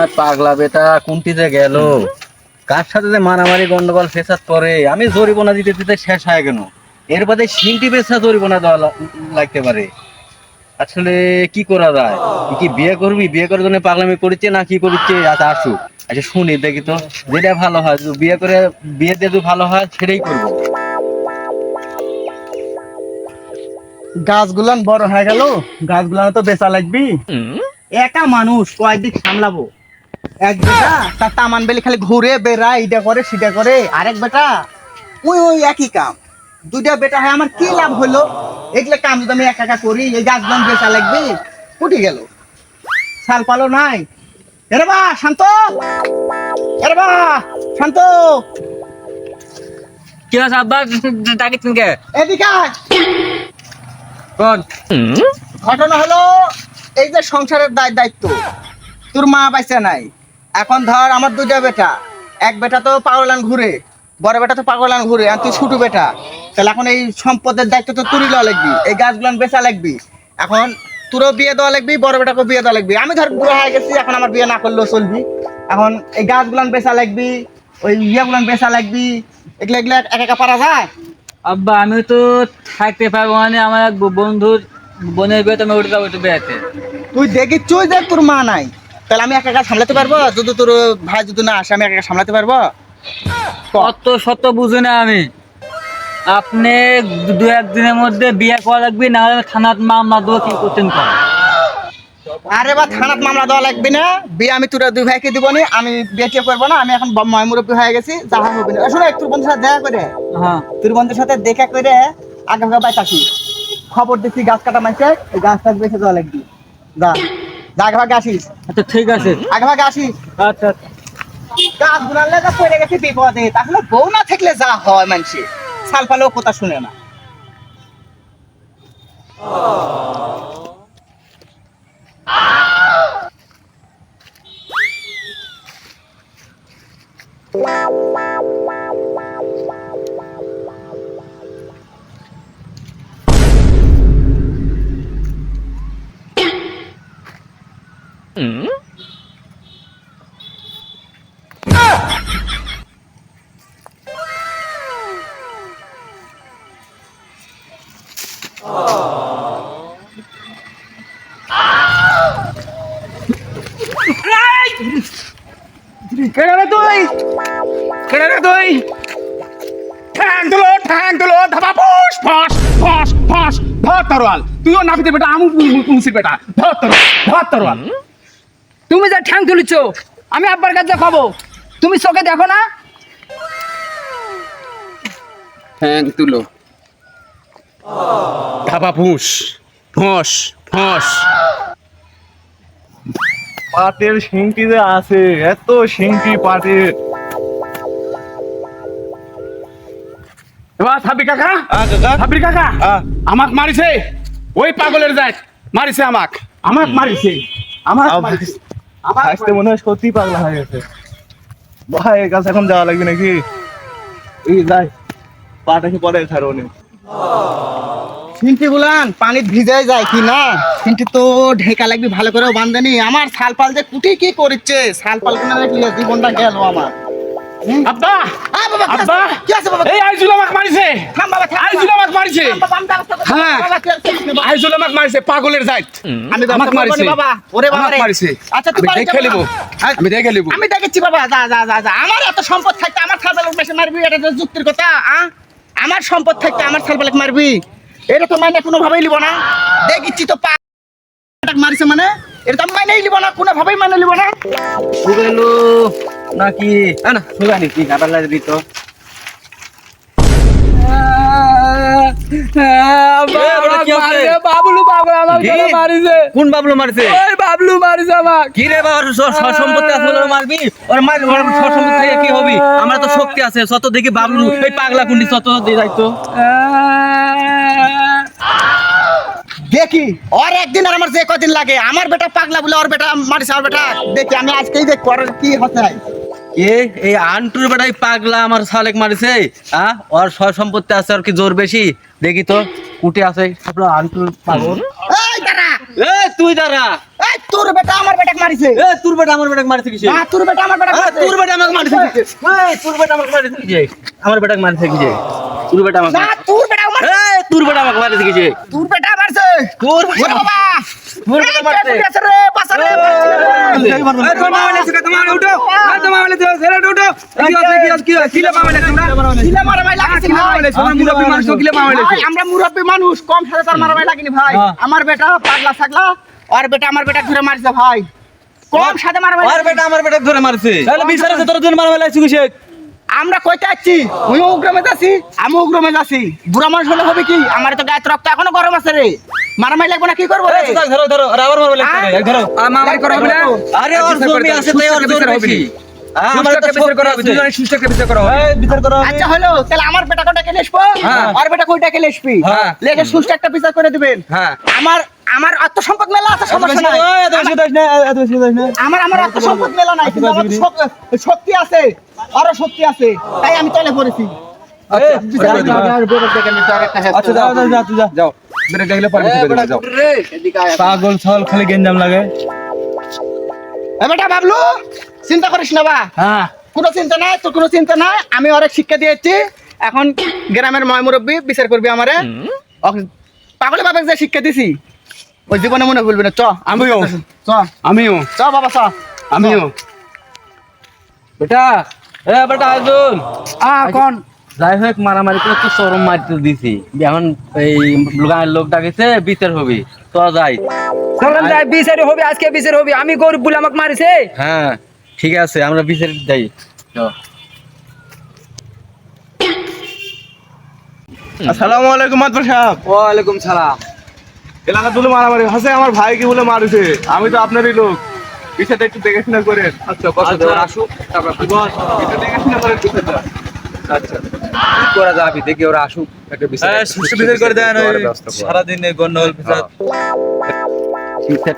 আমার পাগলা বেটা কোনটিতে গেল, কার সাথে যে মারামারি গন্ডগোল ফেসাদ করে, আমি জরিমানা দিতে দিতে শেষ হয়ে গেল। এর বাদে সিনটি বেচা জরিমানা দেওয়া লাগতে পারে। আসলে কি করা যায়? তুই কি বিয়ে করবি? বিয়ে করার জন্য পাগলামি করিচ্ছে না কি করিচ্ছে? আচ্ছা আসুক, আচ্ছা শুনি দেখি তো, যেটা ভালো হয়, যদি বিয়ে করে বিয়ে দিয়ে যদি ভালো হয় সেটাই করবো। গাছগুলান বড় হয়ে গেল, গাছগুলান তো বেচা লাগবি। একা মানুষ কয়েকদিন সামলাবো। এক বেটা তার তামান বেলি খালি ঘুরে বেড়ায়, এটা করে সেটা করে। আরেক বেটা ওই ওই একই কাম। দুইটা বেটা হয়, আমার কি লাভ হলো? এগুলো কাম যদি আমি একা একা করি, এই গাছগুলান বেচা লাগবে। উঠে গেল, শাল পালো নাই। এরে বা শান্ত, এরে বা শান্ত, কি আছে আব্বা? ডাকিছেন কে? এদিকে আয়। কোন? ঘটনা হলো এই যে সংসারের দায়িত্ব, তোর মা বাইসা নাই। এখন ধর আমার দুইটা বেটা, এক বেটা তো পাগলান ঘুরে, বড় বেটা তো পাগলান ঘুরে, আর তুই ছোট বেটা। তাহলে এখন এই সম্পদের দায়িত্ব তো তুই লওয়া লাগবি, এই গাছগুলান বেচা লাগবি। এখন তোরও বিয়ে দেওয়া লাগবি, বড় বেটাকেও বিয়ে দেওয়া লাগবি। আমি ধর বুড়ো হয়ে গেছি, এখন আমার বিয়ে না করলেও চলবি। এখন এই গাছগুলান বেচা লাগবি, ওই ইয়েগুলান বেচা লাগবি। এগুলা এগুলা একা একা পারা যায়? আব্বা আমি তো থাকতে পারবো মানে, আমার এক বন্ধুর বোনের বিয়ে, তুমি উঠে যাবো একটু বেড়াতে। তুই দেখিচ্ছই যে তোর মা নাই, তাহলে আমি একা একা সামলাতে পারবো? যদি তোর ভাই যদি না আসে, আমি একা একা সামলাতে পারবো? অত শত বুঝি না আমি। আপনি দু একদিনের মধ্যে বিয়ে করা লাগবে, না হলে থানাত মামলা দেবো। কি করতেন কর? আরে বা থানাত মামলা দেওয়া লাগবে না, বিয়ে আমি তোরা দুই ভাইকে দিব না। আমি বিয়ে টিয়ে করবো না, আমি এখন ময়মুরব্বী হয়ে গেছি, যাহা হবে না। শোনো, তোর বন্ধুর সাথে দেখা করে, হ্যাঁ তোর বন্ধুর সাথে দেখা করে আগে ভাগে বাইক আসি। খবর দিচ্ছি গাছ কাটা মাইছে, এই গাছ টাছ বেঁচে দেওয়া লাগবে। যা যা, আগে ভাগে আসিস, আচ্ছা ঠিক আছে। আগে ভাগে আসিস। আচ্ছা গাছ গুনালে যা পড়ে গেছে বিপদে, তাহলে বউ না থাকলে যা হয় মানুষের, সাল পালেও কথা শুনে না। কেডা রে তুই? কেডা রে তুই? ঠ্যাং তুলো ধাবা ফুস ফস ফস ফস। ধর তরোয়াল, তুইও নাপিতে বেটা, আমু মুসির বেটা। ধর তরোয়াল। তুমি যা ঠ্যাং তুলিছ, আমি আব্বার কাছে খাবো। তুমি চোখে দেখো না? ঠ্যাং তুলো ধাবা ফুস ফস ফস। পাটের শিংটি যে আছে, এত শিংটি পাটের। এবার সাবি কাকা, কাকা সাবি কাকা আমাক মারিছে, ওই পাগলের যায় মারিছে আমাক, আমাক মারিছে, আমাক মারিছে। আসতে মনে হয় সত্যি পাগলা হয়ে গেছে। ভাই এর কাছে এখন যাওয়া লাগবে নাকি? এই যাই, পাটা কি পরে ছাড়বনি। সিনটি গুলান পানি ভিজাই যায় কি না, সিনটি তো ঢেকা লাগবে ভালো করে বান্ধেনি। আমার শাল পাল যে কুটি কি করছে, শাল পাল গুলো রাখলে জীবনটা গেল আমার। আব্বা আ বাবা, কি আছে? আব্বা, কি আছে বাবা? এই আইজুল আমাক মারিছে, থাম বাবা, থাম আইজুল বাবা। আমাক মারিছে। থাম বাবা, আমি ব্যবস্থা করছি। হ্যাঁ। বাবা, কি আছে? বাবা, আইজুল আমাক মারিছে, পাগলের যায় আমি আমাক ব্যবস্থা মারিছে, করবো বাবা। ওরে বাবা আমাক রে। মারিছে। আচ্ছা তুই আমি বাড়ি দেখে যা লিবো, বাবা। আমি দেখে লিবো। আমি দেখেছি বাবা, যা যা যা যা। আমার এত সম্পদ থাকতে আমার ছালপালক বেশি মারবি, এটা তো যুক্তির কথা। আমার সম্পদ থাকতে আমার ছালপালক মারবি, এটা তো মানে কোনো ভাবেই লিব না। দেখিচ্ছি তো পা মারিছে, মানে এটা তো আমি মাইনেই লিব না, কোনো ভাবেই মানে লিব না। সুগেলো নাকি না সুগানি কি গাবার লাগে দিত। বাবলু পাগল আমাকে কি? মারিছে। কোন বাবলু মারছে? ওই বাবলু মারিছে আমাকে। কি রে বাবা, সম্পত্তি আছে বলে ওরে মারবি? ওর মার সম্পত্তি থেকে কি হবি? আমরা তো শক্তি আছে, শত দেখি বাবলু এই পাগলা কুন্ডি শত দিয়ে যাইতো। দেখি আর একদিন আর আমার যে কদিন লাগে, আমার বেটা পাগলা বলে ওর বেটা মারিছে, ওর বেটা দেখি আমি আজকেই দেখ পরের কি হচ্ছে। এ এই আন্টুর বেটাই পাগলা আমার শালেক মারিছে। ওর সয় সম্পত্তি আছে, আর কি জোর বেশি? দেখি তো কুটি আছে আপনার আন্টুর পাগল। এই দাঁড়া, এ তুই দাঁড়া। এই তোর বেটা আমার বেটাকে মারিছে। এ তোর বেটা আমার বেটাকে মারছে কিসে? না তোর বেটা আমার বেটাকে মারিছে। তোর বেটা আমাকে মারছে কিসে? এই তোর বেটা আমাকে মারছে কিসে? আমার বেটাকে মারছে কিসে? তোর বেটা আমাকে না তোর বেটা আমার এই তোর বেটা আমাকে মারছে কিসে? তোর বেটা মারছে। তোর ওরে বাবা তোর বেটা মারছে। মারছে রে বাসা রে এই তোমার মামা লেছে তোমার উঠো। এই তোমার মামা লেছে ছেড়ে উঠো। কি মামা লেছে তোমরা? কিলে মারামারি লাগিছে ভাই। তোমার মুরব্বি মানুষ কিলে মামা লেছে। ভাই, আমরা মুরব্বী মানুষ কম সাথে তার মারামারি লাগেনি ভাই। হ্যাঁ। আমার বেটা পাগলা ছাগলা আর বেটা আমার বেটা ধরে মারছে ভাই। কম সাথে মারামারি আর বেটা আমার বেটা ধরে মারছে। তাহলে বিচারে তোর জন্য মারা লেছে কিসে? আমরা কইতে যাচ্ছি ওই উগ্রমে যাচ্ছি আমি উগ্রমে যাচ্ছি বুড়া মানুষ হলে হবে কি আমার তো গায়ে রক্ত এখনো গরম আছে রে মারামারি লাগবে না কি করবো রে ধরো ধরো আর আবার মারা লেছে। আয়। ধরো মারামারি করা হবে না। আরে ওর জমি আছে তাই ওর জোর বেশি। আমার তো বিচার করা হবে। দুজনে সুষ্ঠুকে বিচার করা হবে। এই বিচার করা হবে। আচ্ছা হলো তাহলে আমার বেটা কোটাকে লেসবো হ্যাঁ। আর বেটা কোটাকে লেসবি হ্যাঁ। লেখে সুষ্ঠু একটা বিচার করে দিবেন হ্যাঁ। আমার আমার আত্মসম্পদ মেলা আছে সমস্যা নাই আমার আত্মসম্পদ মেলা নাই কিন্তু আমার শক্তি আছে আরো শক্তি আছে তাই আমি তলে পড়েছি আচ্ছা যাও যাও যাও তুই যা যাও। বেটা গেলে পরে বিচার করে যাও। পাগল ছাগল খালি গেঞ্জাম লাগে। এ বেটা বাবলু চিন্তা করিস না বা হ্যাঁ। কোনো চিন্তা নাই তোর কোনো চিন্তা নাই আমি অনেক শিক্ষা দিয়েছি এখন গ্রামের ময় মুরব্বী বিচার করবি আমারে পাগলে বাবা যে শিক্ষা দিছি ওই জীবনে মনে ভুলবি না চ আমিও চ আমিও চ বাবা চ আমিও বেটা এ বেটা আইজুল কোন যাই হোক মারামারি করে তো চরম মারতে দিছি এখন এই গাঁয়ের লোক ডাকেছে বিচার হবে তো যাই চলেন যাই বিচারে হবে আজকে বিচার হবে আমি গরিব বলে আমাকে মারিছে হ্যাঁ ঠিক আছে আমরা বিচার যাই। আসসালামু আলাইকুম মাতবার সাহেব। ওয়ালাইকুম সালাম। এলাকা তুলে মারামারি হাসে আমার ভাইকে বলে মারুছে আমি তো আপনারই লোক বিষয়টা একটু দেখাশোনা করেন। আচ্ছা বসো তো আসুক তারপর বস একটু দেখাশোনা করেন বিষয়টা। আচ্ছা কি করা যাবে দেখি ওরা আসুক একটা বিচার সুষ্ঠু বিচার করে দেন সারাদিন গন্ডগোল বিচার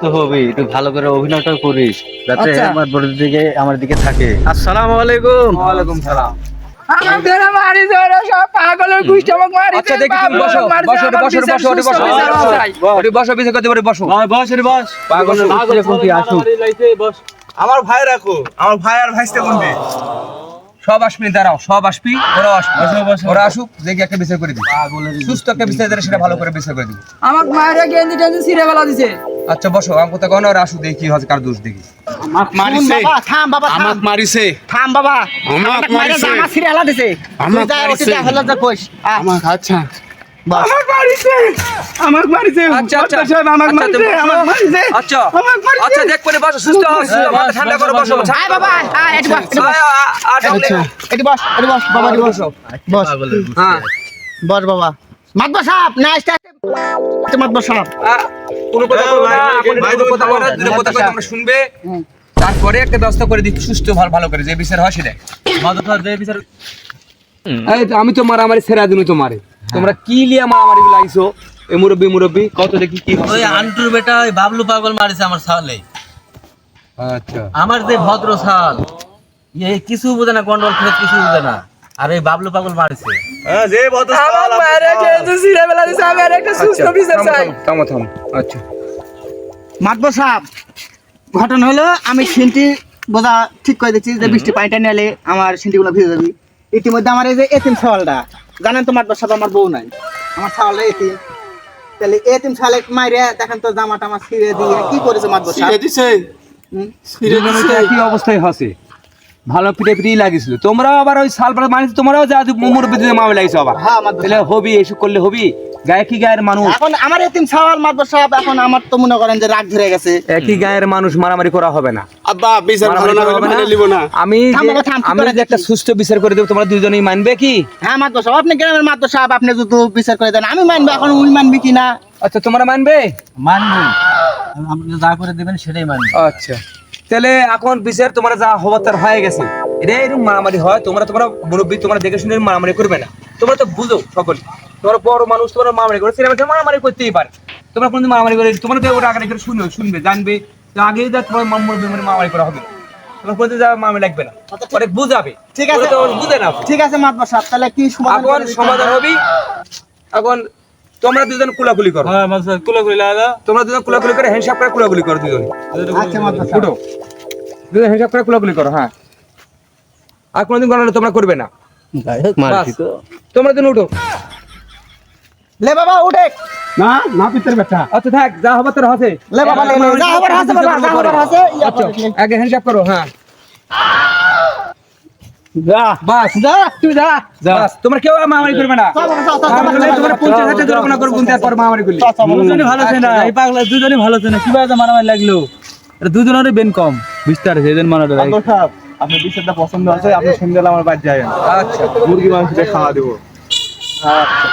তো হবে একটু ভালো করে অভিনয়টা করিস যাতে আচ্ছা। আমার বড় দিকে আমার দিকে থাকে। আসসালামু আলাইকুম। ওয়ালাইকুম সালাম। আমাদের মারি ধরে সব পাগলের গুষ্টি আমাকে মারিছে আচ্ছা দেখি তুমি বসো বসো বসো বসো বসো বিচার করতে পারে বসো বস রে বস পাগলের গুষ্টি কোনটি আসুক আমার ভাই রাখো আমার ভাই আর ভাইস্তে কোনটি সব আসবি দাঁড়াও সব আসবি ওরাও আসবে ওরা আসুক দেখি একটা বিচার করে দিই সুস্থ একটা বিচার দেয় সেটা ভালো করে বিচার করে দিবি আমাকে মায়েরা গেঞ্জি টেঞ্জি ছিঁড়ে ফেলা দিছে আচ্ছা বসো আমি কোথাও গণ ওরা আসুক দেখি কি হচ্ছে কার দোষ দেখি শুন বাবা থাম বাবা থাম মারিছে থাম বাবা আমাকে আমাকে মাইরে মারিছে। জামা ছিঁড়ে হেলা দিছে আমাকে তুই যা ওটি মারিছে। যা হলো যা কইস আমাকে আচ্ছা বাস আমাকে মারিছে আচ্ছা আচ্ছা মাতবার সাহেব আমাকে আচ্ছা, মারিছে তুমি বসো। আমাকে মারিছে আচ্ছা আমাকে মারিছে। আচ্ছা দেখ করে বসো সুস্থ হও মাথা ঠান্ডা করো বসো আয় বাবা আয় এটি বস এটি বস আচ্ছা এটি বস বাবা এটি বস বস হ্যাঁ বস বাবা মাতবা সাহেব না আসতে মাতবা সাহেব কোনো কথা বলবো না এখন কোনো কথা বলবো না দুটো কথা তোমরা শুনবে তারপরে একটা ব্যবস্থা করে দিচ্ছি সুস্থ ভালো করে যে বিচার হয় সেটা মাদক যে বিচার এই তো আমি তো মারামারি ছেড়ে দিই তোমারে তোমরা কি লিয়া মারামারি লাইছো এই মুরব্বি কত দেখি কি ওই আন্টুর বেটা ওই বাবলু পাগল মারিছে আমার সালে। আচ্ছা আমার যে ভদ্র সাল এই কিছু বোঝে না গন্ডগোল ফেরত কিছু বোঝে না আর এই বাবলু পাগল মারিছে। হ্যাঁ যে বদ আমার মায়েরা গেঞ্জি ছিঁড়ে ফেলা দিছে আমি আর একটা সুস্থ বিচার চাই থামো আচ্ছা মাতবা সাহেব ঘটনা হলো আমি সিনটি বোঝা ঠিক করে দিচ্ছি যে বৃষ্টি পানিটা নিলে আমার সিনটিগুলো ভিজে যাবে ইতিমধ্যে আমার এই যে এতিম ছাওয়ালটা জানেন তো মাতবা সাহেব আমার বউ নাই আমার ছাওয়ালটা এতিম তাহলে এতিম ছালে মাইরে দেখেন তো জামাটা আমার ছিঁড়ে দিয়ে কি করেছে মাতবা সাহেব দিছে কি অবস্থায় হসে ভালো পিঠে লাগিছিল তোমরাও আবার ওই সাল পাড়া মানুষ তোমরাও যা মুরব্বি দিয়ে মামলা লাগিছো আবার হ্যাঁ মাতবা তাহলে হবি এসব করলে হবি গায়ের মানুষ এখন আমার এতিম ছাওয়াল মাতবা সাহেব এখন আমার তো মনে করেন যে রাগ ধরে গেছে একই গায়ের মানুষ মারামারি করা হবে না আব্বা বিচার ভালো না হলে মানে লিব না আমি থাম বাবা, থাম, কি আমি করে যে একটা দেখি? সুস্থ বিচার করে দেব তোমরা দুজনেই মানবে কি হ্যাঁ মাতবা সাহেব আপনি গ্রামের মাতবা সাহেব আপনি যদি বিচার করে দেন আমি মানবো এখন উনি মানবি কিনা আচ্ছা তোমরা মানবে মানবো আপনি যা করে দিবেন সেটাই মানবো। আচ্ছা তাহলে এখন বিচার তোমরা যা হবার তার হয়ে গেছে এটা এরকম মারামারি হয় তোমরা মুরব্বী তোমরা দেখে শুনে মারামারি করবে না তোমরা তো বুঝো সকলে তোমরা বড় মানুষ তোমরা মারামারি করে সিনেমা মারামারি করতেই পারে তোমরা কোনদিন মারামারি করে তোমরা তো ওটা আগে করে শুনবে জানবে তো আগে যা তোমার মুরব্বী মারামারি করা হবে না তোমার কোনদিন যা মারামারি লাগবে না পরে বুঝাবে ঠিক আছে। ওরা তো বুঝে না ঠিক আছে মাতবা সাহেব তাহলে কি সমাধান এখন করে দিতে সমাধান হবে? হবি এখন তোমরা দুজন কুলাকুলি করো। হ্যাঁ মাস্টার কুলাকুলি লাগা। তোমরা দুজন কুলাকুলি করে হ্যান্ডশেক করে কুলাকুলি করো দুজন। আচ্ছা মাদ্রাসা উঠো, দুজন হ্যান্ডশেক করে কুলাকুলি করো। হ্যাঁ, আর কোনোদিন গণনা তোমরা করবে না। মারছি তো। তোমরা দুজন উঠো। লে বাবা উঠে না নাপিতের বেটা আচ্ছা থাক, যা হবে তোর হাতে। লে বাবা লে যা হবার আছে বাবা যা হবার আছে আচ্ছা আগে হ্যান্ডশেক করো। হ্যাঁ যা বাস, যা তুই যা বাস, তোমরা কেউ মারামারি করবে না। তোমরা 50,000 জরিমানা করবো কিন্তু এরপর মারামারি করলে। দুজনই ভালো আছে না, এই পাগলা দুজনই ভালো আছে না, কিভাবে মারামারি লাগলো? এটা দুজনেরই বেন কম, বুঝতে পারছি এদের মারাটা লাগে। সাহেব, আপনি বিষয়টা পছন্দ আছে, আপনি সন্ধ্যাবেলা আমার বাড়ি যাবেন। আচ্ছা মুরগি মাংস দিয়ে খাওয়া দেবো। আচ্ছা